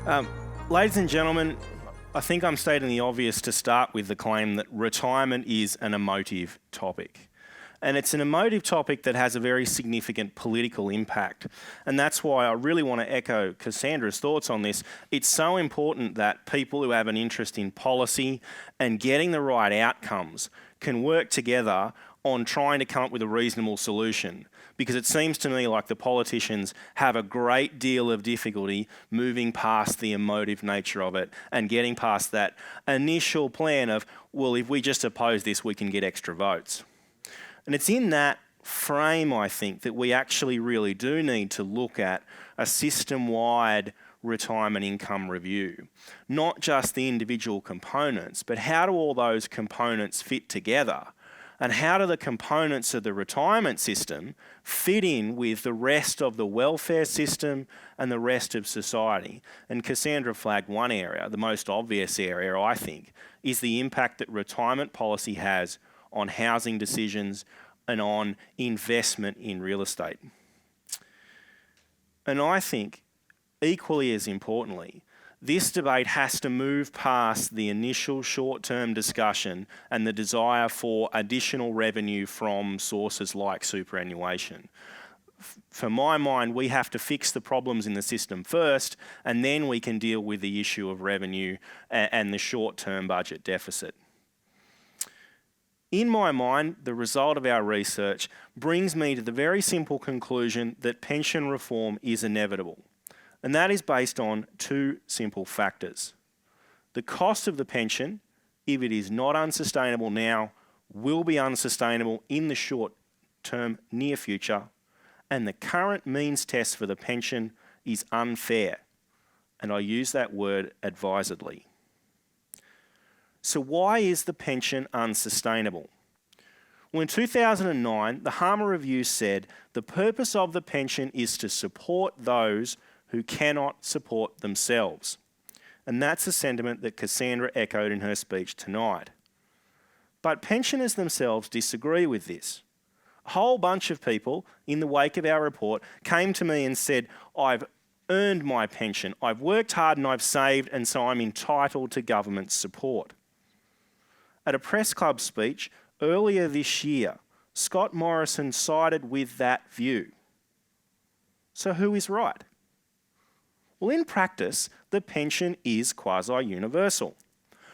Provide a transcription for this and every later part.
Um, Ladies and gentlemen, I think I'm stating the obvious to start with the claim that retirement is an emotive topic. And it's an emotive topic that has a very significant political impact. And that's why I really want to echo Cassandra's thoughts on this. It's so important that people who have an interest in policy and getting the right outcomes can work together on trying to come up with a reasonable solution. Because it seems to me like the politicians have a great deal of difficulty moving past the emotive nature of it and getting past that initial plan of, well, if we just oppose this, we can get extra votes. And it's in that frame, I think, that we actually really do need to look at a system-wide retirement income review. Not just the individual components, but how do all those components fit together? And how do the components of the retirement system fit in with the rest of the welfare system and the rest of society? And Cassandra flagged one area, the most obvious area, I think, is the impact that retirement policy has on housing decisions and on investment in real estate. And I think, equally as importantly, this debate has to move past the initial short-term discussion and the desire for additional revenue from sources like superannuation. For my mind, we have to fix the problems in the system first, and then we can deal with the issue of revenue and the short-term budget deficit. In my mind, the result of our research brings me to the very simple conclusion that pension reform is inevitable. And that is based on two simple factors. The cost of the pension, if it is not unsustainable now, will be unsustainable in the short-term near future. And the current means test for the pension is unfair. And I use that word advisedly. So why is the pension unsustainable? Well, in 2009, the Harmer Review said the purpose of the pension is to support those who cannot support themselves. And that's a sentiment that Cassandra echoed in her speech tonight. But pensioners themselves disagree with this. A whole bunch of people in the wake of our report came to me and said, I've earned my pension, I've worked hard and I've saved, and so I'm entitled to government support. At a press club speech earlier this year, Scott Morrison sided with that view. So who is right? Well, in practice, the pension is quasi-universal.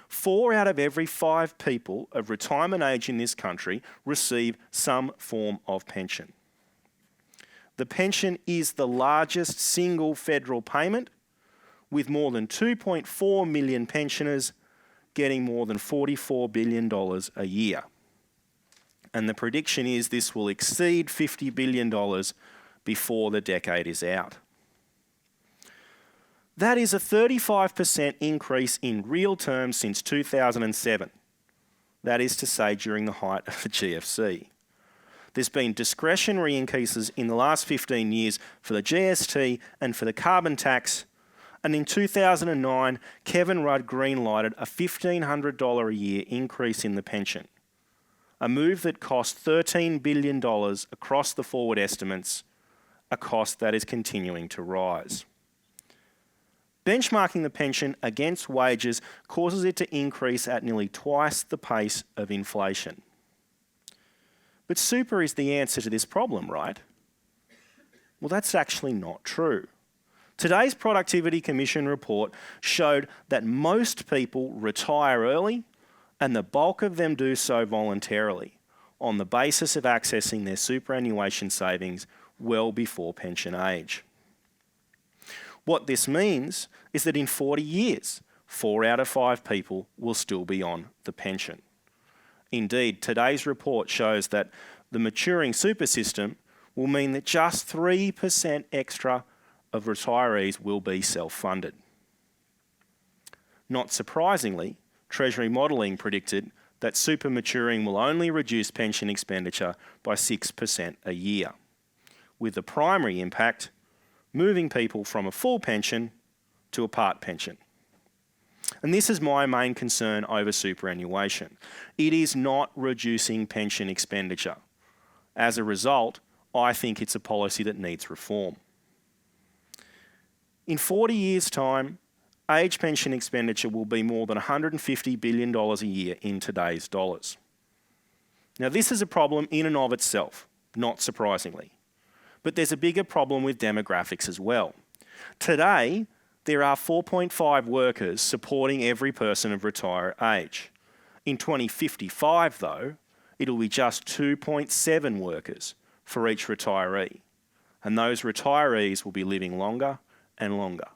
4 out of every 5 people of retirement age in this country receive some form of pension. The pension is the largest single federal payment, with more than 2.4 million pensioners getting more than $44 billion a year. And the prediction is this will exceed $50 billion before the decade is out. That is a 35% increase in real terms since 2007. That is to say, during the height of the GFC. There's been discretionary increases in the last 15 years for the GST and for the carbon tax. And in 2009, Kevin Rudd greenlighted a $1,500 a year increase in the pension. A move that cost $13 billion across the forward estimates, a cost that is continuing to rise. Benchmarking the pension against wages causes it to increase at nearly twice the pace of inflation. But super is the answer to this problem, right? Well, that's actually not true. Today's Productivity Commission report showed that most people retire early and the bulk of them do so voluntarily on the basis of accessing their superannuation savings well before pension age. What this means is that in 40 years, 4 out of 5 people will still be on the pension. Indeed, today's report shows that the maturing super system will mean that just 3% extra of retirees will be self-funded. Not surprisingly, Treasury modelling predicted that super maturing will only reduce pension expenditure by 6% a year, with the primary impact moving people from a full pension to a part pension. And this is my main concern over superannuation. It is not reducing pension expenditure. As a result, I think it's a policy that needs reform. In 40 years' time, age pension expenditure will be more than $150 billion a year in today's dollars. Now, this is a problem in and of itself, not surprisingly. But there's a bigger problem with demographics as well. Today, there are 4.5 workers supporting every person of retire age. In 2055, though, it'll be just 2.7 workers for each retiree. And those retirees will be living longer and longer.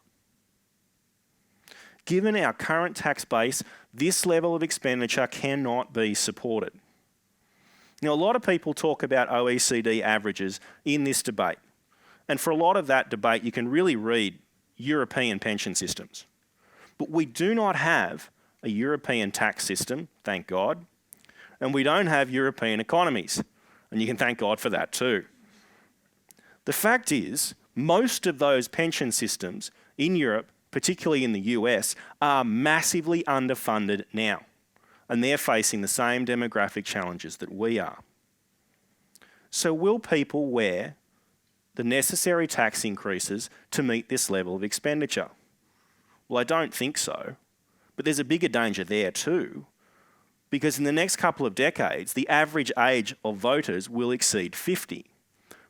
Given our current tax base, this level of expenditure cannot be supported. Now, a lot of people talk about OECD averages in this debate. And for a lot of that debate, you can really read European pension systems. But we do not have a European tax system, thank God. And we don't have European economies. And you can thank God for that too. The fact is, most of those pension systems in Europe, particularly in the US, are massively underfunded now. And they're facing the same demographic challenges that we are. So will people wear the necessary tax increases to meet this level of expenditure? Well, I don't think so. But there's a bigger danger there too, because in the next couple of decades, the average age of voters will exceed 50,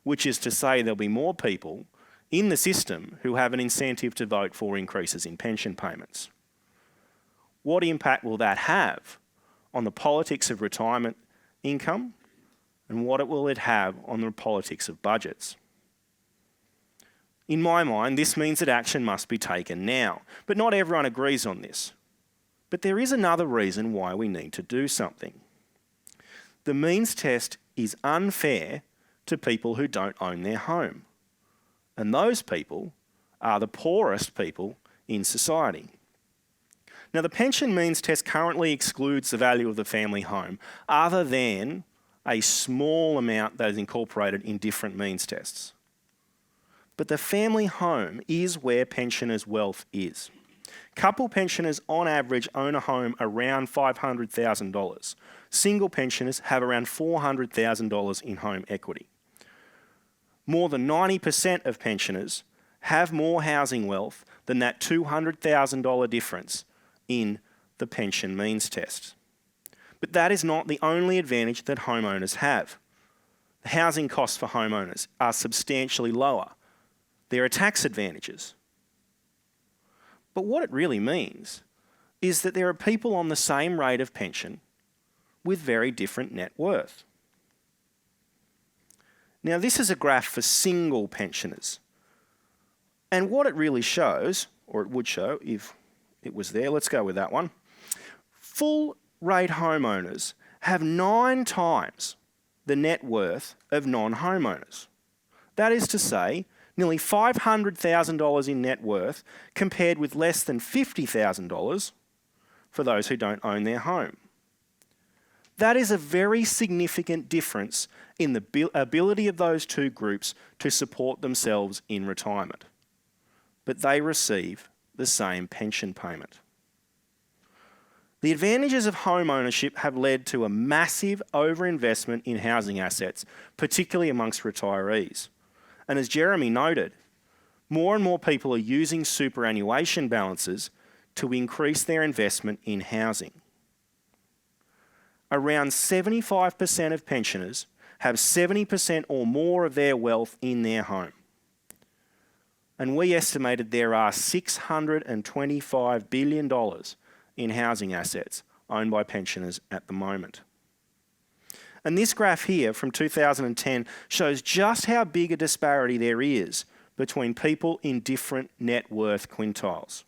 which is to say there'll be more people in the system who have an incentive to vote for increases in pension payments. What impact will that have on the politics of retirement income, and what will it have on the politics of budgets? In my mind, this means that action must be taken now, but not everyone agrees on this. But there is another reason why we need to do something. The means test is unfair to people who don't own their home. And those people are the poorest people in society. Now, the pension means test currently excludes the value of the family home, other than a small amount that is incorporated in different means tests. But the family home is where pensioners' wealth is. Couple pensioners on average own a home around $500,000. Single pensioners have around $400,000 in home equity. More than 90% of pensioners have more housing wealth than that $200,000 difference in the pension means test. But that is not the only advantage that homeowners have. The housing costs for homeowners are substantially lower. There are tax advantages. But what it really means is that there are people on the same rate of pension with very different net worth. Now, this is a graph for single pensioners. And what it really shows, or it would show if it was there, let's go with that one. Full rate homeowners have 9 times the net worth of non-homeowners. That is to say, nearly $500,000 in net worth compared with less than $50,000 for those who don't own their home. That is a very significant difference in the ability of those two groups to support themselves in retirement. But they receive the same pension payment. The advantages of home ownership have led to a massive overinvestment in housing assets, particularly amongst retirees. And as Jeremy noted, more and more people are using superannuation balances to increase their investment in housing. Around 75% of pensioners have 70% or more of their wealth in their home. And we estimated there are $625 billion in housing assets owned by pensioners at the moment. And this graph here from 2010 shows just how big a disparity there is between people in different net worth quintiles.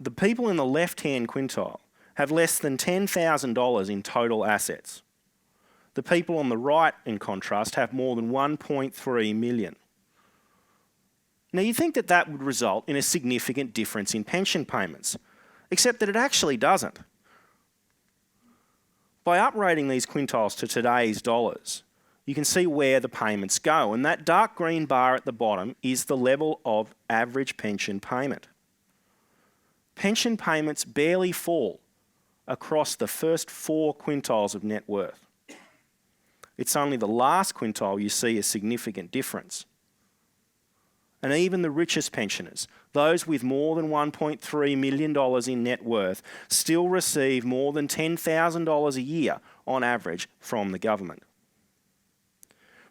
The people in the left-hand quintile have less than $10,000 in total assets. The people on the right, in contrast, have more than 1.3 million. Now, you'd think that that would result in a significant difference in pension payments, except that it actually doesn't. By uprating these quintiles to today's dollars, you can see where the payments go, and that dark green bar at the bottom is the level of average pension payment. Pension payments barely fall across the first 4 quintiles of net worth. It's only the last quintile you see a significant difference. And even the richest pensioners, those with more than $1.3 million in net worth, still receive more than $10,000 a year on average from the government.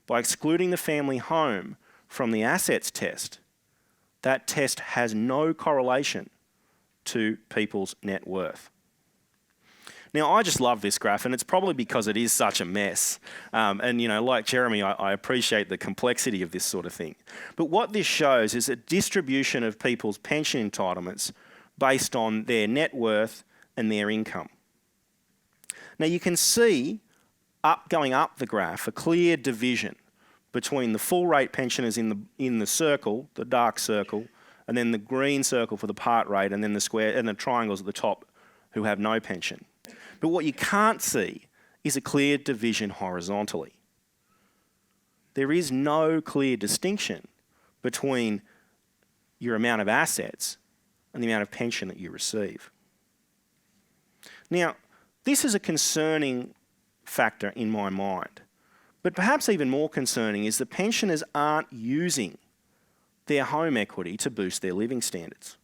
By excluding the family home from the assets test, that test has no correlation to people's net worth. Now, I just love this graph, and it's probably because it is such a mess. And, like Jeremy, I appreciate the complexity of this sort of thing. But what this shows is a distribution of people's pension entitlements based on their net worth and their income. Now, you can see, going up the graph, a clear division between the full rate pensioners in the circle, the dark circle, and then the green circle for the part rate, and then the square and the triangles at the top who have no pension. But what you can't see is a clear division horizontally. There is no clear distinction between your amount of assets and the amount of pension that you receive. Now, this is a concerning factor in my mind. But perhaps even more concerning is that pensioners aren't using their home equity to boost their living standards.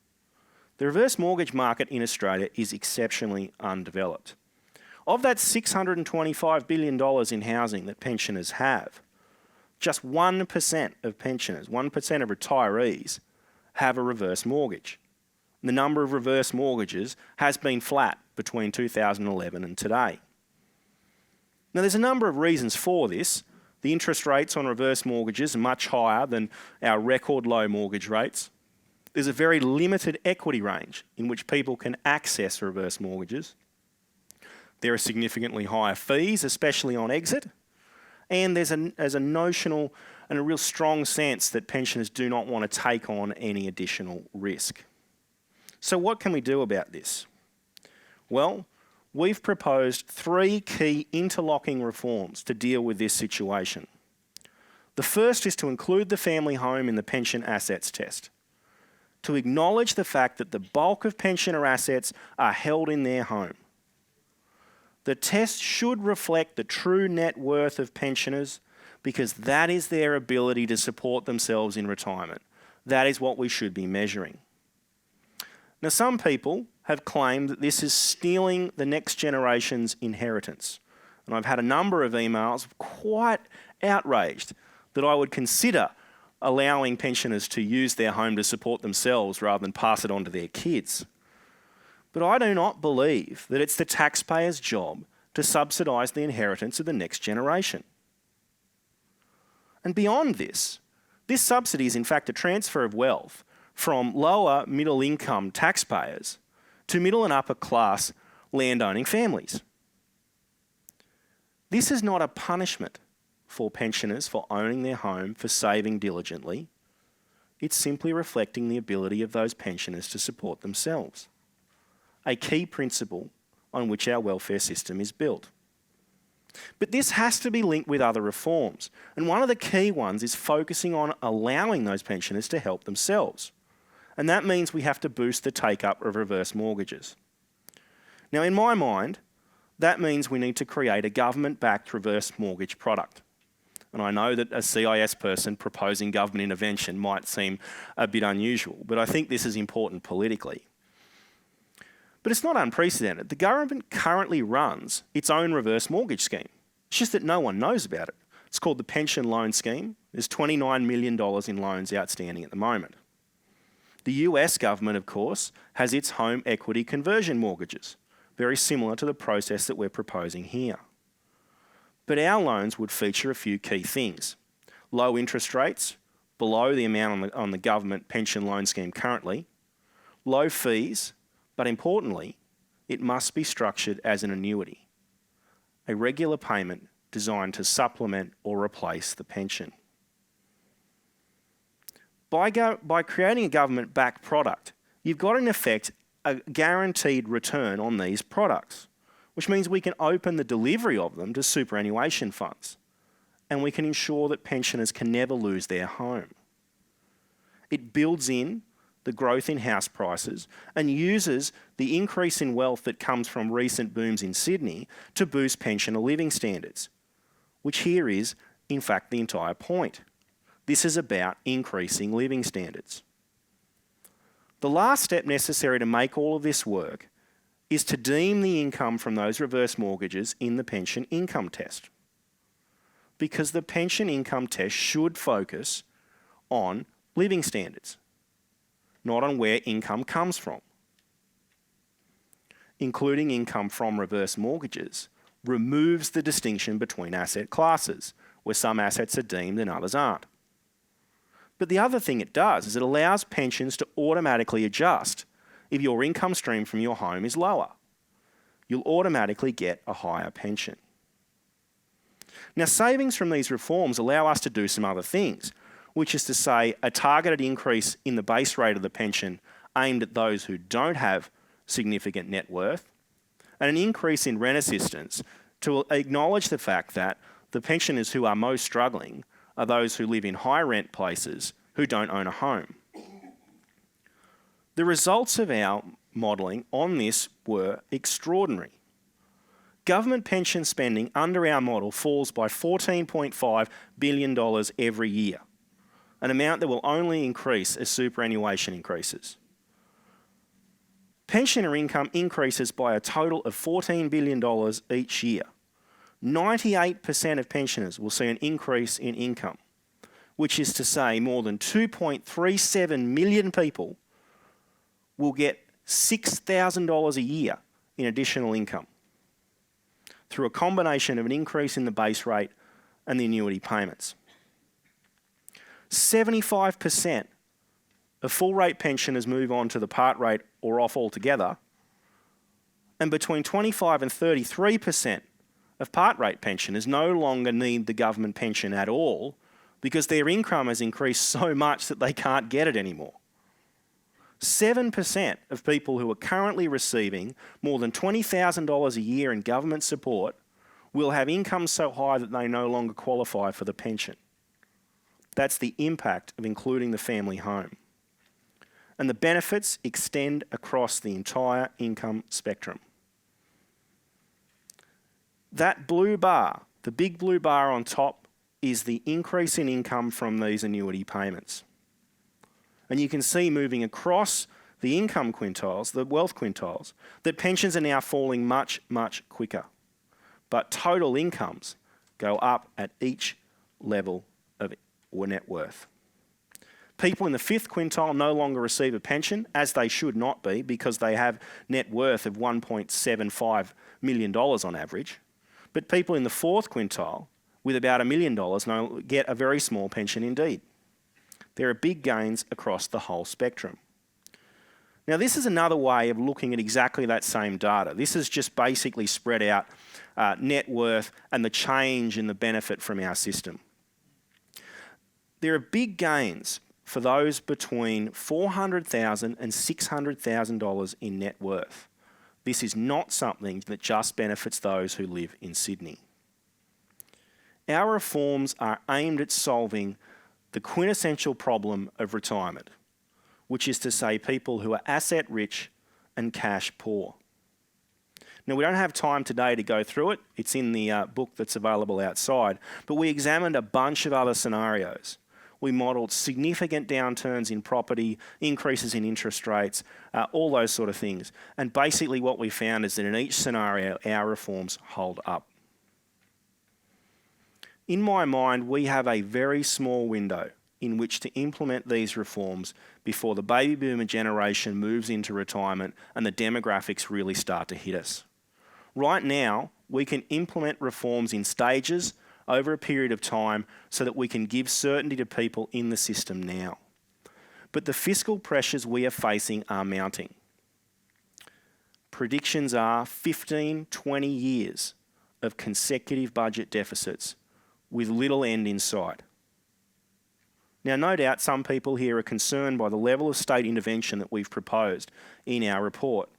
The reverse mortgage market in Australia is exceptionally undeveloped. Of that $625 billion in housing that pensioners have, just 1% of pensioners, 1% of retirees, have a reverse mortgage. The number of reverse mortgages has been flat between 2011 and today. Now, there's a number of reasons for this. The interest rates on reverse mortgages are much higher than our record low mortgage rates. There's a very limited equity range in which people can access reverse mortgages. There are significantly higher fees, especially on exit. And there's a notional and a real strong sense that pensioners do not want to take on any additional risk. So what can we do about this? Well, we've proposed 3 key interlocking reforms to deal with this situation. The first is to include the family home in the pension assets test, to acknowledge the fact that the bulk of pensioner assets are held in their home. The test should reflect the true net worth of pensioners because that is their ability to support themselves in retirement. That is what we should be measuring. Now, some people have claimed that this is stealing the next generation's inheritance. And I've had a number of emails quite outraged that I would consider allowing pensioners to use their home to support themselves rather than pass it on to their kids. But I do not believe that it's the taxpayer's job to subsidise the inheritance of the next generation. And beyond this, this subsidy is in fact a transfer of wealth from lower middle income taxpayers to middle and upper class landowning families. This is not a punishment for pensioners for owning their home, for saving diligently. It's simply reflecting the ability of those pensioners to support themselves, a key principle on which our welfare system is built. But this has to be linked with other reforms, and one of the key ones is focusing on allowing those pensioners to help themselves. And that means we have to boost the take-up of reverse mortgages. Now, in my mind, that means we need to create a government-backed reverse mortgage product. And I know that a CIS person proposing government intervention might seem a bit unusual, but I think this is important politically. But it's not unprecedented. The government currently runs its own reverse mortgage scheme. It's just that no one knows about it. It's called the Pension Loan Scheme. There's $29 million in loans outstanding at the moment. The US government, of course, has its home equity conversion mortgages, very similar to the process that we're proposing here. But our loans would feature a few key things. Low interest rates, below the amount on the government pension loan scheme currently. Low fees, but importantly, it must be structured as an annuity, a regular payment designed to supplement or replace the pension. By creating a government-backed product, you've got in effect a guaranteed return on these products, which means we can open the delivery of them to superannuation funds, and we can ensure that pensioners can never lose their home. It builds in the growth in house prices and uses the increase in wealth that comes from recent booms in Sydney to boost pensioner living standards, which here is, in fact, the entire point. This is about increasing living standards. The last step necessary to make all of this work is to deem the income from those reverse mortgages in the pension income test. Because the pension income test should focus on living standards, not on where income comes from. Including income from reverse mortgages removes the distinction between asset classes, where some assets are deemed and others aren't. But the other thing it does is it allows pensions to automatically adjust if your income stream from your home is lower. You'll automatically get a higher pension. Now, savings from these reforms allow us to do some other things, which is to say a targeted increase in the base rate of the pension aimed at those who don't have significant net worth, and an increase in rent assistance to acknowledge the fact that the pensioners who are most struggling are those who live in high rent places who don't own a home. The results of our modelling on this were extraordinary. Government pension spending under our model falls by $14.5 billion every year, an amount that will only increase as superannuation increases. Pensioner income increases by a total of $14 billion each year. 98% of pensioners will see an increase in income, which is to say more than 2.37 million people will get $6,000 a year in additional income through a combination of an increase in the base rate and the annuity payments. 75% of full rate pensioners move on to the part rate or off altogether, and between 25 and 33% of part rate pensioners no longer need the government pension at all because their income has increased so much that they can't get it anymore. 7% of people who are currently receiving more than $20,000 a year in government support will have income so high that they no longer qualify for the pension. That's the impact of including the family home. And the benefits extend across the entire income spectrum. That blue bar, the big blue bar on top, is the increase in income from these annuity payments. And you can see moving across the income quintiles, the wealth quintiles, that pensions are now falling much, much quicker. But total incomes go up at each level of net worth. People in the fifth quintile no longer receive a pension, as they should not be, because they have net worth of $1.75 million on average. But people in the fourth quintile, with about $1 million, get a very small pension indeed. There are big gains across the whole spectrum. Now, this is another way of looking at exactly that same data. This is just basically spread out net worth and the change in the benefit from our system. There are big gains for those between $400,000 and $600,000 in net worth. This is not something that just benefits those who live in Sydney. Our reforms are aimed at solving the quintessential problem of retirement, which is to say people who are asset rich and cash poor. Now, we don't have time today to go through it. It's in the book that's available outside, but we examined a bunch of other scenarios. We modelled significant downturns in property, increases in interest rates, all those sort of things. And basically what we found is that in each scenario, our reforms hold up. In my mind, we have a very small window in which to implement these reforms before the baby boomer generation moves into retirement and the demographics really start to hit us. Right now, we can implement reforms in stages over a period of time so that we can give certainty to people in the system now. But the fiscal pressures we are facing are mounting. Predictions are 15, 20 years of consecutive budget deficits with little end in sight. Now, no doubt some people here are concerned by the level of state intervention that we've proposed in our report.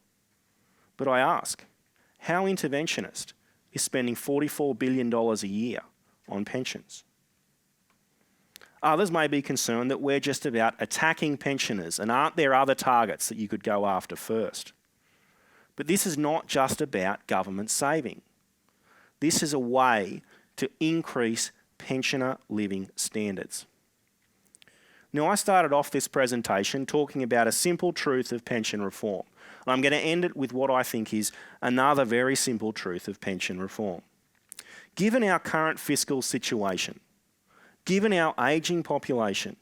But I ask, how interventionist is spending $44 billion a year on pensions? Others may be concerned that we're just about attacking pensioners and aren't there other targets that you could go after first? But this is not just about government saving. This is a way to increase pensioner living standards. Now, I started off this presentation talking about a simple truth of pension reform. And I'm going to end it with what I think is another very simple truth of pension reform. Given our current fiscal situation, given our ageing population,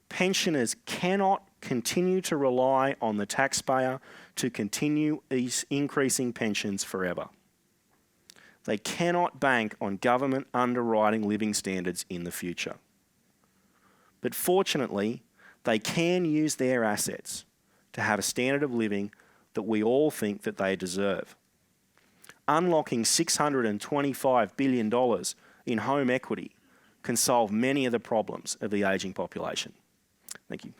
pensioners cannot continue to rely on the taxpayer to continue increasing pensions forever. They cannot bank on government underwriting living standards in the future. But fortunately, they can use their assets to have a standard of living that we all think that they deserve. Unlocking $625 billion in home equity can solve many of the problems of the ageing population. Thank you.